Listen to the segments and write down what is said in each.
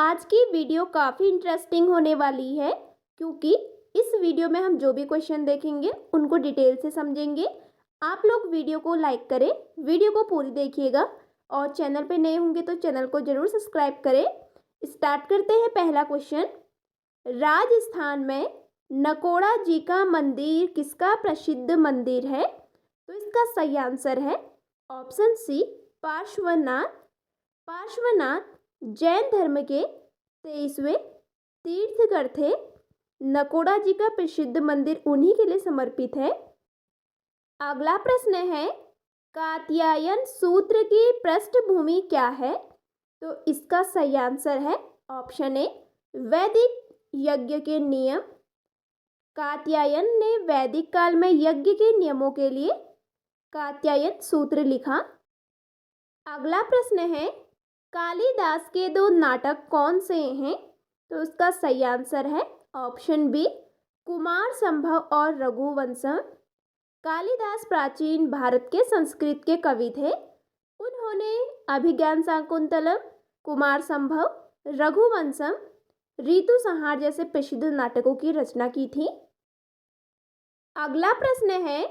आज की वीडियो काफ़ी इंटरेस्टिंग होने वाली है क्योंकि इस वीडियो में हम जो भी क्वेश्चन देखेंगे उनको डिटेल से समझेंगे। आप लोग वीडियो को लाइक करें, वीडियो को पूरी देखिएगा और चैनल पे नए होंगे तो चैनल को ज़रूर सब्सक्राइब करें। स्टार्ट करते हैं। पहला क्वेश्चन, राजस्थान में नकोड़ा जी का मंदिर किसका प्रसिद्ध मंदिर है? तो इसका सही आंसर है ऑप्शन सी, पार्श्वनाथ। पार्श्वनाथ जैन धर्म के 23वें तीर्थकर थे। नकोड़ा जी का प्रसिद्ध मंदिर उन्हीं के लिए समर्पित है। अगला प्रश्न है, कात्यायन सूत्र की पृष्ठभूमि क्या है? तो इसका सही आंसर है ऑप्शन ए, वैदिक यज्ञ के नियम। कात्यायन ने वैदिक काल में यज्ञ के नियमों के लिए कात्यायन सूत्र लिखा। अगला प्रश्न है, कालिदास के दो नाटक कौन से हैं? तो उसका सही आंसर है ऑप्शन बी, कुमार संभव और रघुवंशम। कालिदास प्राचीन भारत के संस्कृत के कवि थे। उन्होंने अभिज्ञान शाकुंतलम, कुमार संभव, रघुवंशम, ऋतु संहार जैसे प्रसिद्ध नाटकों की रचना की थी। अगला प्रश्न है,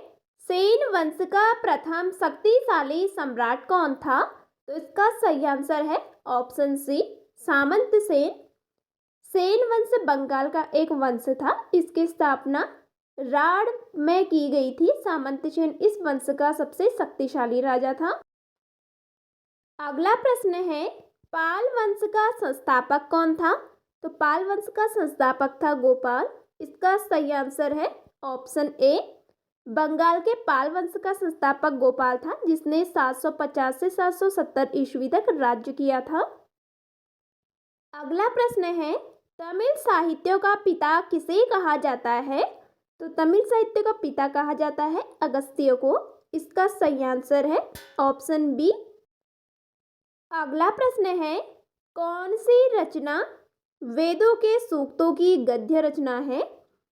सेन वंश का प्रथम शक्तिशाली सम्राट कौन था? तो इसका सही आंसर है ऑप्शन सी, सामंत सेन। सेन वंश बंगाल का एक वंश था। इसकी स्थापना राढ़ में की गई थी। सामंत सेन इस वंश का सबसे शक्तिशाली राजा था। अगला प्रश्न है, पाल वंश का संस्थापक कौन था? तो पाल वंश का संस्थापक था गोपाल। इसका सही आंसर है ऑप्शन ए, बंगाल के पाल वंश का संस्थापक गोपाल था, जिसने 750 से 770 ईस्वी तक राज्य किया था। अगला प्रश्न है, तमिल साहित्य का पिता किसे कहा जाता है? तो तमिल साहित्य का पिता कहा जाता है अगस्त्य को। इसका सही आंसर है ऑप्शन बी। अगला प्रश्न है, कौन सी रचना वेदों के सूक्तों की गद्य रचना है?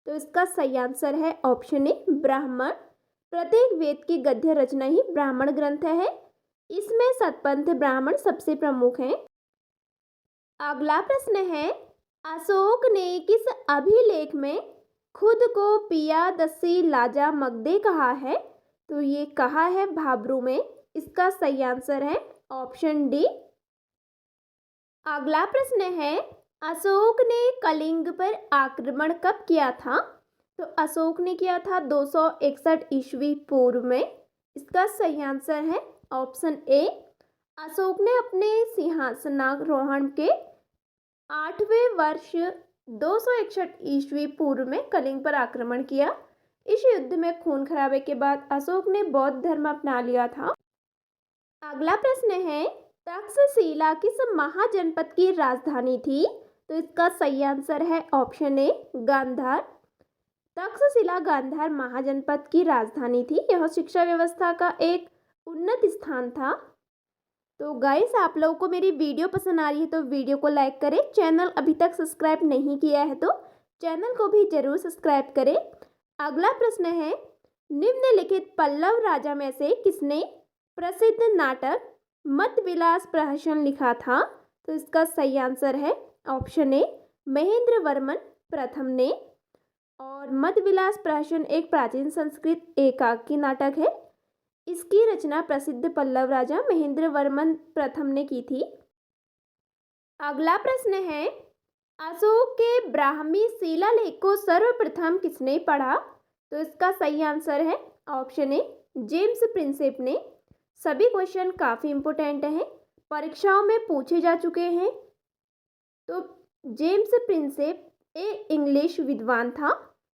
तो इसका सही आंसर है ऑप्शन ए, ब्राह्मण। प्रत्येक वेद की गद्य रचना ही ब्राह्मण ग्रंथ है। इसमें सतपंथ ब्राह्मण सबसे प्रमुख हैं। अगला प्रश्न है, अशोक ने किस अभिलेख में खुद को पियादसी लाजा मगधे कहा है? तो ये कहा है भाब्रू में। इसका सही आंसर है ऑप्शन डी। अगला प्रश्न है, अशोक ने कलिंग पर आक्रमण कब किया था? तो अशोक ने किया था 261 ईस्वी पूर्व में। इसका सही आंसर है ऑप्शन ए। अशोक ने अपने सिंहासनारोहण के 8वें वर्ष 261 ईस्वी पूर्व में कलिंग पर आक्रमण किया। इस युद्ध में खून खराबे के बाद अशोक ने बौद्ध धर्म अपना लिया था। अगला प्रश्न है, तक्षशिला किस महाजनपद की राजधानी थी? तो इसका सही आंसर है ऑप्शन ए, गांधार। तक्षशिला गांधार महाजनपद की राजधानी थी। यह शिक्षा व्यवस्था का एक उन्नत स्थान था। तो गाइस, आप लोगों को मेरी वीडियो पसंद आ रही है तो वीडियो को लाइक करें। चैनल अभी तक सब्सक्राइब नहीं किया है तो चैनल को भी जरूर सब्सक्राइब करें। अगला प्रश्न है, निम्नलिखित पल्लव राजा में से किसने प्रसिद्ध नाटक मदविलास प्रहसन लिखा था? तो इसका सही आंसर है ऑप्शन ए, महेंद्र वर्मन प्रथम ने। और मदविलास प्रहसन एक प्राचीन संस्कृत एकांकी नाटक है। इसकी रचना प्रसिद्ध पल्लव राजा महेंद्र वर्मन प्रथम ने की थी। अगला प्रश्न है, अशोक के ब्राह्मी शिलालेख को सर्वप्रथम किसने पढ़ा? तो इसका सही आंसर है ऑप्शन ए, जेम्स प्रिंसेप ने। सभी क्वेश्चन काफ़ी इंपॉर्टेंट हैं, परीक्षाओं में पूछे जा चुके हैं। तो जेम्स प्रिंसेप एक इंग्लिश विद्वान था।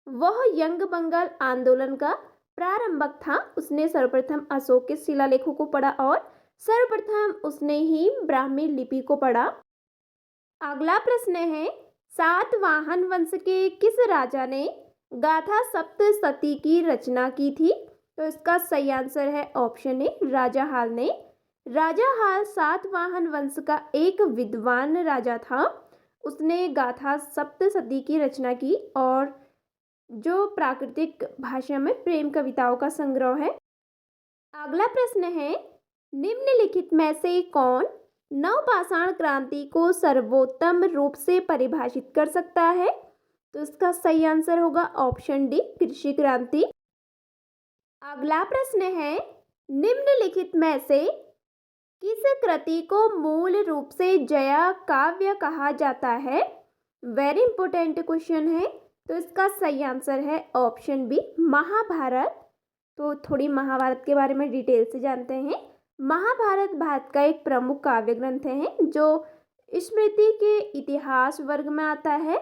वह यंग बंगाल आंदोलन का प्रारंभक था। उसने सर्वप्रथम अशोक के शिलालेखों को पढ़ा और सर्वप्रथम उसने ही ब्राह्मी लिपि को पढ़ा। अगला प्रश्न है, सातवाहन वंश के किस राजा ने गाथा सप्तशती की रचना की थी? तो इसका सही आंसर है ऑप्शन ए, राजा हाल ने। राजा हाल सातवाहन वंश का एक विद्वान राजा था। उसने गाथा सप्तशती की रचना की और जो प्राकृतिक भाषा में प्रेम कविताओं का संग्रह है। अगला प्रश्न है, निम्नलिखित में से कौन नवपाषाण क्रांति को सर्वोत्तम रूप से परिभाषित कर सकता है? तो इसका सही आंसर होगा ऑप्शन डी, कृषि क्रांति। अगला प्रश्न है, निम्नलिखित में से किस कृति को मूल रूप से जया काव्य कहा जाता है? वेरी इंपॉर्टेंट क्वेश्चन है। तो इसका सही आंसर है ऑप्शन बी, महाभारत। तो थोड़ी महाभारत के बारे में डिटेल से जानते हैं। महाभारत भारत का एक प्रमुख काव्य ग्रंथ है जो स्मृति के इतिहास वर्ग में आता है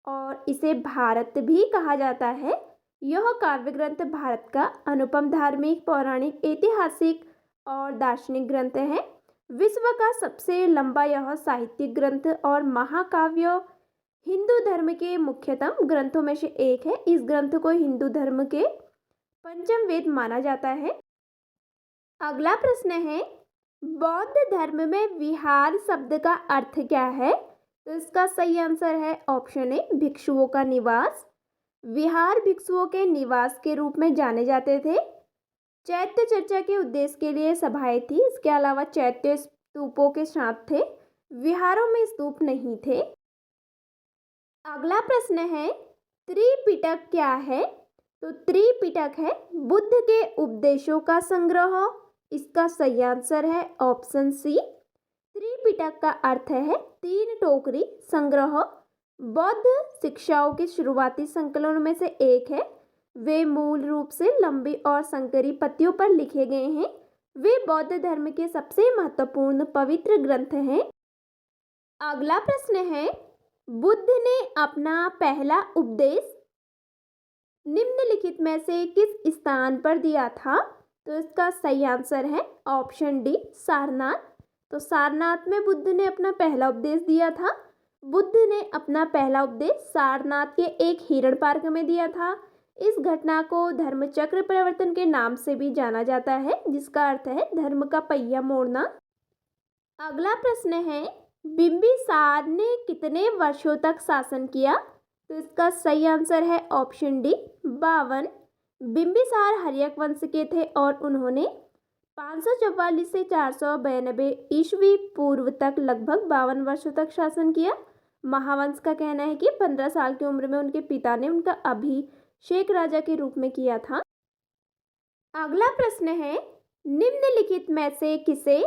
और इसे भारत भी कहा जाता है। यह काव्य ग्रंथ भारत का अनुपम धार्मिक, पौराणिक, ऐतिहासिक और दार्शनिक ग्रंथ है। विश्व का सबसे लंबा यह साहित्यिक ग्रंथ और महाकाव्य हिंदू धर्म के मुख्यतम ग्रंथों में से एक है। इस ग्रंथ को हिंदू धर्म के पंचम वेद माना जाता है। अगला प्रश्न है, बौद्ध धर्म में विहार शब्द का अर्थ क्या है? तो इसका सही आंसर है ऑप्शन ए, भिक्षुओं का निवास। विहार भिक्षुओं के निवास के रूप में जाने जाते थे। चैत्य चर्चा के उद्देश्य के लिए सभाएं थी। इसके अलावा चैत्य स्तूपों के साथ थे। विहारों में स्तूप नहीं थे। अगला प्रश्न है, त्रिपिटक क्या है? तो त्रिपिटक है बुद्ध के उपदेशों का संग्रह। इसका सही आंसर है ऑप्शन सी। त्रिपिटक का अर्थ है तीन टोकरी संग्रह। बौद्ध शिक्षाओं के शुरुआती संकलनों में से एक है। वे मूल रूप से लंबी और संकरी पत्तियों पर लिखे गए हैं। वे बौद्ध धर्म के सबसे महत्वपूर्ण पवित्र ग्रंथ हैं। अगला प्रश्न है, बुद्ध ने अपना पहला उपदेश निम्नलिखित में से किस स्थान पर दिया था? तो इसका सही आंसर है ऑप्शन डी, सारनाथ। तो सारनाथ में बुद्ध ने अपना पहला उपदेश दिया था। बुद्ध ने अपना पहला उपदेश सारनाथ के एक हिरण पार्क में दिया था। इस घटना को धर्मचक्र परिवर्तन के नाम से भी जाना जाता है, जिसका अर्थ है धर्म का पहिया मोड़ना। अगला प्रश्न है, बिंबिसार ने कितने वर्षों तक शासन किया? तो इसका सही आंसर है ऑप्शन डी, 52। बिंबिसार हर्यक वंश के थे और उन्होंने 544 से 492 ईस्वी पूर्व तक लगभग 52 वर्षों तक शासन किया। महावंश का कहना है कि 15 साल की उम्र में उनके पिता ने उनका अभिषेक राजा के रूप में किया था। अगला प्रश्न है, निम्नलिखित में से किसे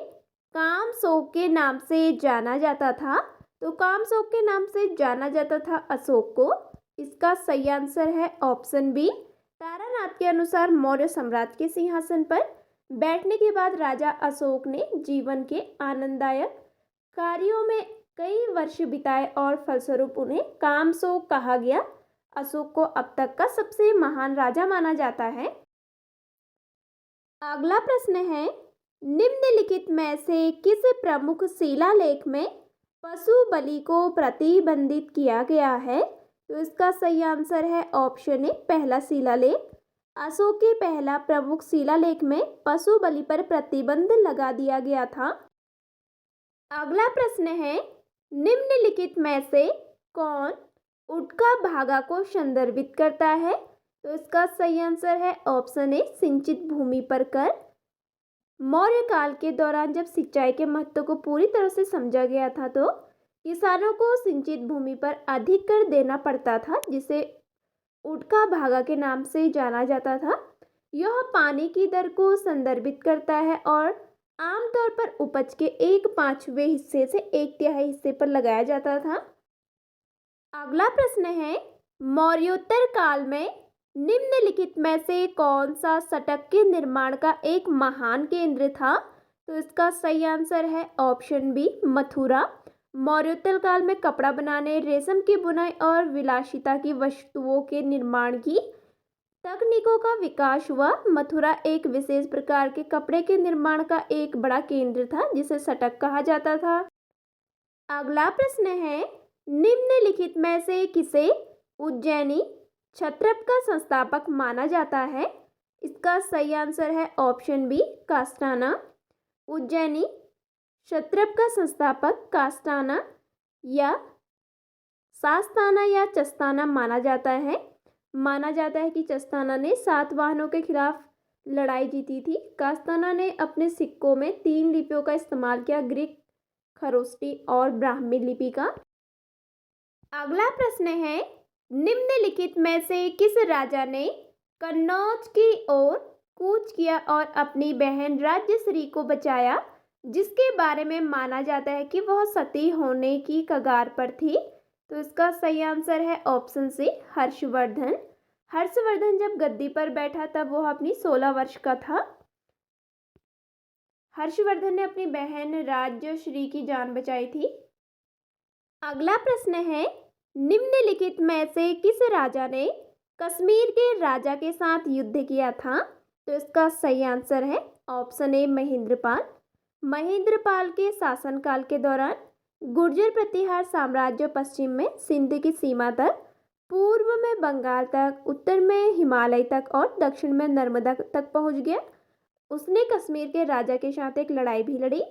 कामशोक के नाम से जाना जाता था? तो कामशोक के नाम से जाना जाता था अशोक को। इसका सही आंसर है ऑप्शन बी। तारानाथ के अनुसार मौर्य साम्राज्य के सिंहासन पर बैठने के बाद राजा अशोक ने जीवन के आनंददायक कार्यों में कई वर्ष बिताए और फलस्वरूप उन्हें कामशोक कहा गया। अशोक को अब तक का सबसे महान राजा माना जाता है। अगला प्रश्न है, निम्नलिखित में से किस प्रमुख शिलालेख में पशु बलि को प्रतिबंधित किया गया है? तो इसका सही आंसर है ऑप्शन ए, पहला शिलालेख। अशोक के पहला प्रमुख शिलालेख में पशु बलि पर प्रतिबंध लगा दिया गया था। अगला प्रश्न है, निम्नलिखित में से कौन उटका भागा को संदर्भित करता है? तो इसका सही आंसर है ऑप्शन ए, सिंचित भूमि पर कर। मौर्य काल के दौरान जब सिंचाई के महत्व को पूरी तरह से समझा गया था तो किसानों को सिंचित भूमि पर अधिक कर देना पड़ता था, जिसे उटका भागा के नाम से जाना जाता था। यह पानी की दर को संदर्भित करता है और आमतौर पर उपज के 1/5 हिस्से से 1/3 हिस्से पर लगाया जाता था। अगला प्रश्न है, मौर्योत्तर काल में निम्नलिखित में से कौन सा सटक के निर्माण का एक महान केंद्र था? तो इसका सही आंसर है ऑप्शन बी, मथुरा। मौर्योत्तर काल में कपड़ा बनाने, रेशम की बुनाई और विलासिता की वस्तुओं के निर्माण की तकनीकों का विकास हुआ। मथुरा एक विशेष प्रकार के कपड़े के निर्माण का एक बड़ा केंद्र था, जिसे सटक कहा जाता था। अगला प्रश्न है, निम्नलिखित में से किसे उज्जैनी क्षत्रप का संस्थापक माना जाता है? इसका सही आंसर है ऑप्शन बी, कास्टाना। उज्जैनी क्षत्रप का संस्थापक कास्टाना या सास्ताना या चस्ताना माना जाता है। माना जाता है कि चस्ताना ने सातवाहनों के खिलाफ लड़ाई जीती थी। कास्ताना ने अपने सिक्कों में 3 लिपियों का इस्तेमाल किया, ग्रीक खरोष्टी और ब्राह्मी लिपि का। अगला प्रश्न है, निम्नलिखित में से किस राजा ने कन्नौज की ओर कूच किया और अपनी बहन राज्यश्री को बचाया, जिसके बारे में माना जाता है कि वह सती होने की कगार पर थी? तो इसका सही आंसर है ऑप्शन सी, हर्षवर्धन। हर्षवर्धन जब गद्दी पर बैठा तब वह अपनी 16 वर्ष का था। हर्षवर्धन ने अपनी बहन राज्यश्री की जान बचाई थी। अगला प्रश्न है, निम्नलिखित में से किस राजा ने कश्मीर के राजा के साथ युद्ध किया था? तो इसका सही आंसर है ऑप्शन ए, महेंद्रपाल। महेंद्रपाल के शासनकाल के दौरान गुर्जर प्रतिहार साम्राज्य पश्चिम में सिंध की सीमा तक, पूर्व में बंगाल तक, उत्तर में हिमालय तक और दक्षिण में नर्मदा तक पहुंच गया। उसने कश्मीर के राजा के साथ एक लड़ाई भी लड़ी।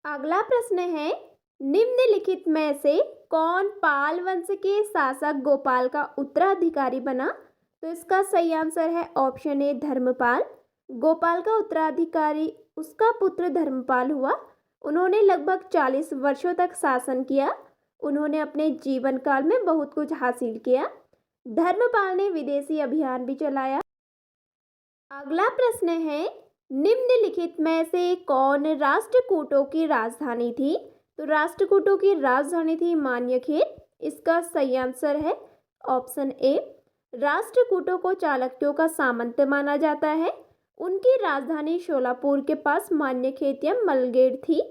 अगला प्रश्न है, निम्नलिखित में से कौन पाल वंश के शासक गोपाल का उत्तराधिकारी बना? तो इसका सही आंसर है ऑप्शन ए, धर्मपाल। गोपाल का उत्तराधिकारी उसका पुत्र धर्मपाल हुआ। उन्होंने लगभग 40 वर्षों तक शासन किया। उन्होंने अपने जीवन काल में बहुत कुछ हासिल किया। धर्मपाल ने विदेशी अभियान भी चलाया। अगला प्रश्न है, निम्नलिखित में से कौन राष्ट्रकूटों की राजधानी थी? तो राष्ट्रकूटों की राजधानी थी मान्यखेल। इसका सही आंसर है ऑप्शन ए। राष्ट्रकूटों को चालुक्यों का सामंत माना जाता है। उनकी राजधानी शोलापुर के पास मान्यखेत या मलगेड़ थी।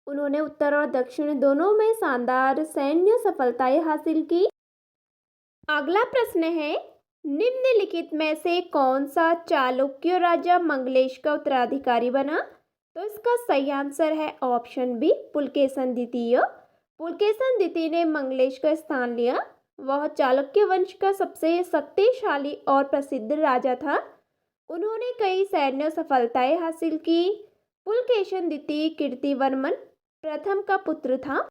उन्होंने उत्तर और दक्षिण दोनों में शानदार सैन्य सफलताएं हासिल की। अगला प्रश्न है, निम्नलिखित में से कौन सा चालुक्य राजा मंगलेश का उत्तराधिकारी बना? तो इसका सही आंसर है ऑप्शन बी, पुलकेशन द्वितीय। पुलकेशन द्वितीय ने मंगलेश का स्थान लिया। वह चालुक्य वंश का सबसे शक्तिशाली और प्रसिद्ध राजा था। उन्होंने कई सैन्य सफलताएं हासिल की। पुलकेशन द्वितीय कीर्तिवर्मन प्रथम का पुत्र था।